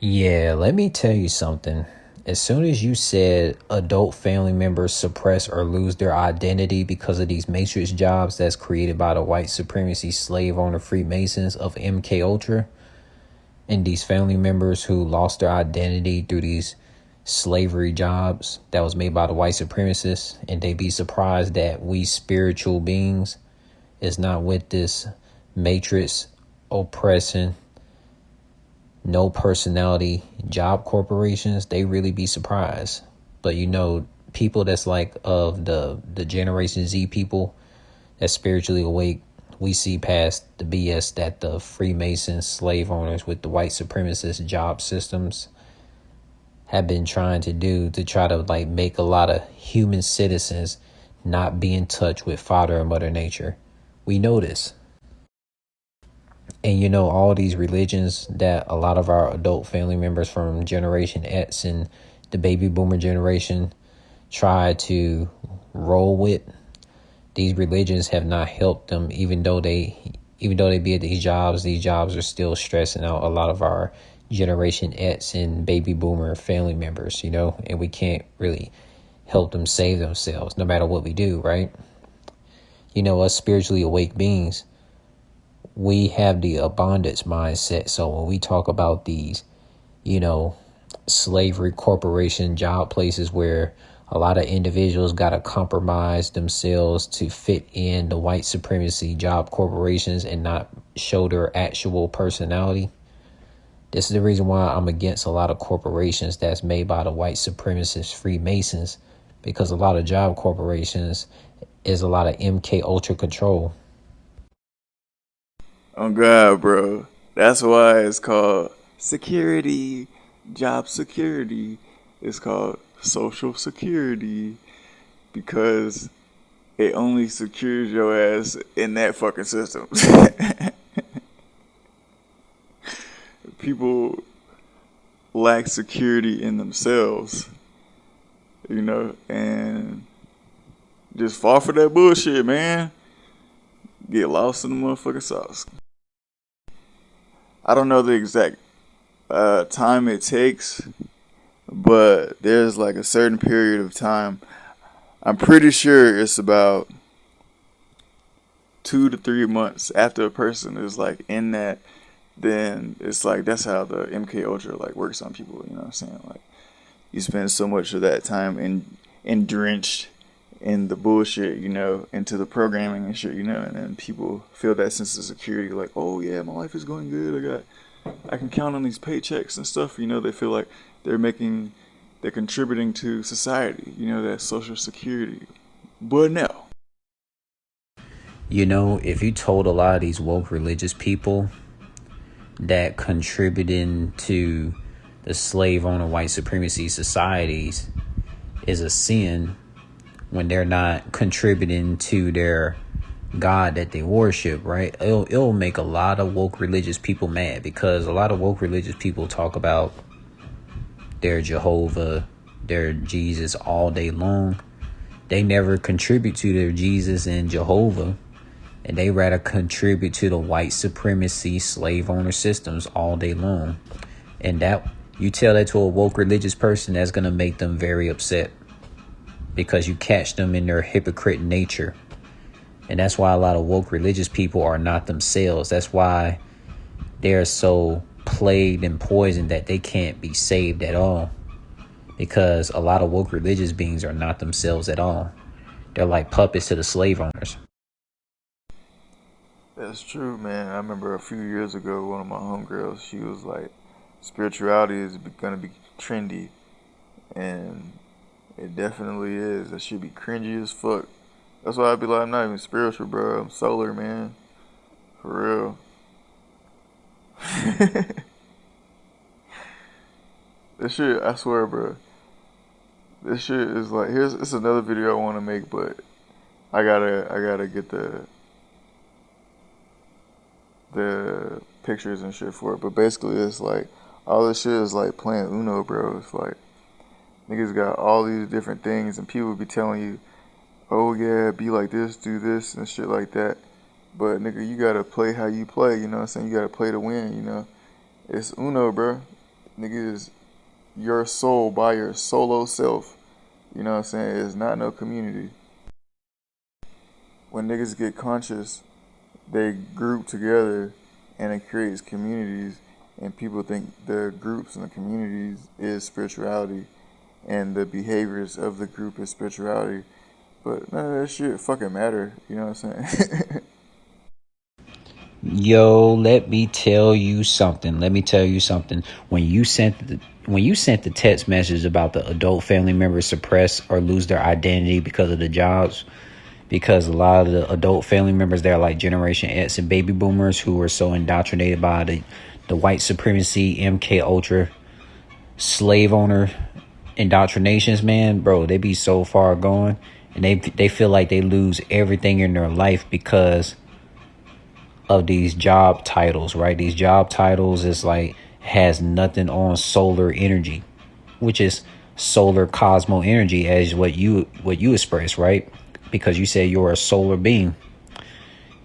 Yeah, let me tell you something. As soon as you said adult family members suppress or lose their identity because of these matrix jobs that's created by the white supremacy slave owner Freemasons of MK Ultra, and these family members who lost their identity through these slavery jobs that was made by the white supremacists, and they be surprised that we spiritual beings is not with this matrix oppressing no personality job corporations, they really be surprised. But people that's like of the Generation Z people that's spiritually awake, we see past the BS that the Freemason slave owners with the white supremacist job systems have been trying to do to try to like make a lot of human citizens not be in touch with Father and Mother Nature. We know this. And all these religions that a lot of our adult family members from Generation X and the baby boomer generation try to roll with, these religions have not helped them, even though they be at these jobs are still stressing out a lot of our Generation X and baby boomer family members, and we can't really help them save themselves no matter what we do, right? Us spiritually awake beings, we have the abundance mindset. So when we talk about these, slavery corporation job places where a lot of individuals got to compromise themselves to fit in the white supremacy job corporations and not show their actual personality. This is the reason why I'm against a lot of corporations that's made by the white supremacist Freemasons, because a lot of job corporations is a lot of MK Ultra control. Oh God, bro. That's why it's called security, job security. It's called social security because it only secures your ass in that fucking system. People lack security in themselves, and just fall for that bullshit, man. Get lost in the motherfucking sauce. I don't know the exact time it takes, but there's like a certain period of time. I'm pretty sure it's about 2 to 3 months after a person is like in that. Then it's like that's how the MK Ultra like works on people. You know what I'm saying? Like you spend so much of that time in drenched in the bullshit, into the programming and shit, and then people feel that sense of security, like, oh yeah, my life is going good. I can count on these paychecks and stuff. They feel like they're contributing to society. That social security. But no. If you told a lot of these woke religious people that contributing to the slave owner white supremacy societies is a sin when they're not contributing to their God that they worship, right? It'll make a lot of woke religious people mad, because a lot of woke religious people talk about their Jehovah, their Jesus all day long. They never contribute to their Jesus and Jehovah, and they rather contribute to the white supremacy slave owner systems all day long. And that you tell that to a woke religious person, that's going to make them very upset, because you catch them in their hypocrite nature. And that's why a lot of woke religious people are not themselves. That's why they're so plagued and poisoned that they can't be saved at all, because a lot of woke religious beings are not themselves at all. They're like puppets to the slave owners. That's true, man. I remember a few years ago, one of my homegirls, she was like, spirituality is gonna be trendy, and it definitely is. That should be cringy as fuck. That's why I'd be like, I'm not even spiritual, bro. I'm solar, man. For real. This shit, I swear, bro. This shit is like, it's another video I want to make, but I gotta get the pictures and shit for it. But basically, it's like all this shit is like playing Uno, bro. It's like niggas got all these different things, and people be telling you, oh yeah, be like this, do this, and shit like that. But nigga, you gotta play how you play. You know what I'm saying? You gotta play to win. It's Uno, bro. niggas, your soul by your solo self, you know what I'm saying, is not no community. When niggas get conscious, they group together and it creates communities, and people think the groups and the communities is spirituality and the behaviors of the group is spirituality. But none of that shit fucking matter, you know what I'm saying? Yo, let me tell you something. When you sent the text message about the adult family members suppress or lose their identity because of the jobs, because a lot of the adult family members, they're like Generation X and baby boomers who were so indoctrinated by the white supremacy, MK Ultra, slave owner indoctrinations, man, bro, they be so far gone, and they feel like they lose everything in their life because of these job titles, right? These job titles is like has nothing on solar energy, which is solar cosmo energy, as what you express, right? Because you say you're a solar being.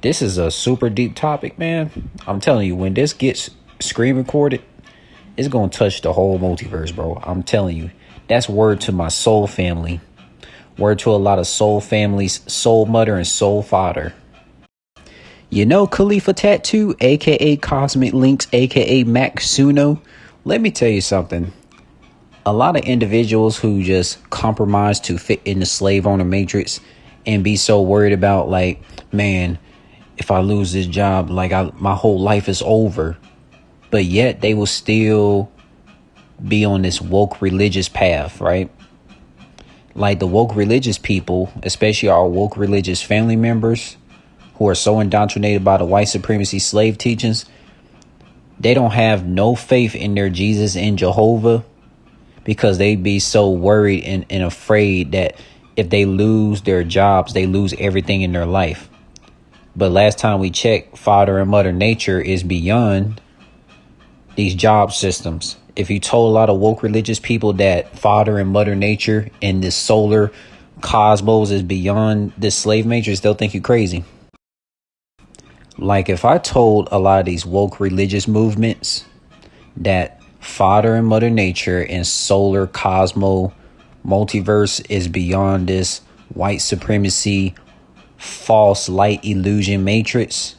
This is a super deep topic, man. I'm telling you, when this gets screen recorded, it's gonna touch the whole multiverse, bro. I'm telling you. That's word to my soul family. Word to a lot of soul families, soul mother and soul father. You know Khalifa Tattoo, aka Cosmic Links, aka Max Suno? Let me tell you something. A lot of individuals who just compromise to fit in the slave owner matrix and be so worried about, like, man, if I lose this job, like my whole life is over. But yet they will still be on this woke religious path, right? Like the woke religious people, especially our woke religious family members who are so indoctrinated by the white supremacy slave teachings, they don't have no faith in their Jesus and Jehovah because they be so worried and afraid that if they lose their jobs, they lose everything in their life. But last time we checked, Father and Mother Nature is beyond these job systems. If you told a lot of woke religious people that Father and Mother Nature and this solar cosmos is beyond this slave matrix, they'll think you crazy. Like if I told a lot of these woke religious movements that Father and Mother Nature and solar cosmo multiverse is beyond this white supremacy false light illusion matrix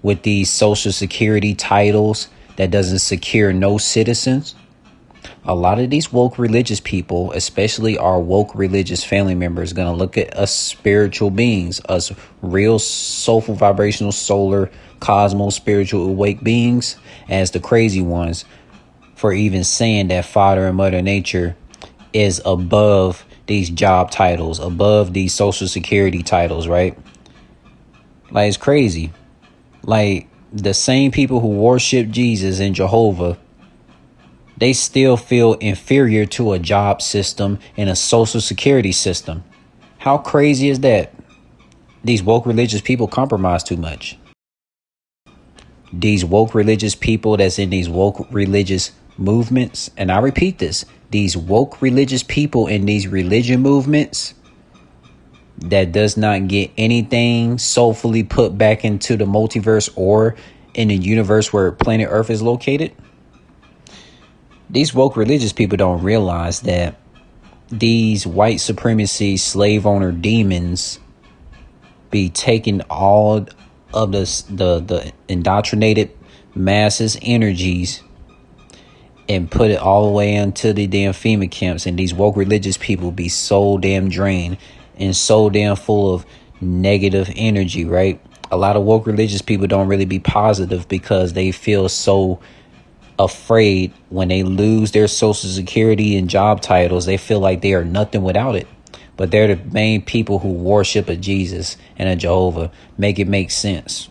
with these social security titles that doesn't secure no citizens, a lot of these woke religious people, especially our woke religious family members, gonna look at us spiritual beings, us real soulful vibrational solar cosmos spiritual awake beings, as the crazy ones for even saying that Father and Mother Nature is above these job titles, above these social security titles, right? Like, it's crazy. Like, the same people who worship Jesus and Jehovah, they still feel inferior to a job system and a social security system. How crazy is that? These woke religious people compromise too much. These woke religious people that's in these woke religious movements, and I repeat this, these woke religious people in these religion movements that does not get anything soulfully put back into the multiverse or in the universe where planet Earth is located. These woke religious people don't realize that these white supremacy slave owner demons be taking all of the indoctrinated masses energies and put it all the way into the damn FEMA camps, and these woke religious people be so damn drained and so damn full of negative energy, right? A lot of woke religious people don't really be positive because they feel so afraid when they lose their social security and job titles. They feel like they are nothing without it. But they're the main people who worship a Jesus and a Jehovah. Make it make sense.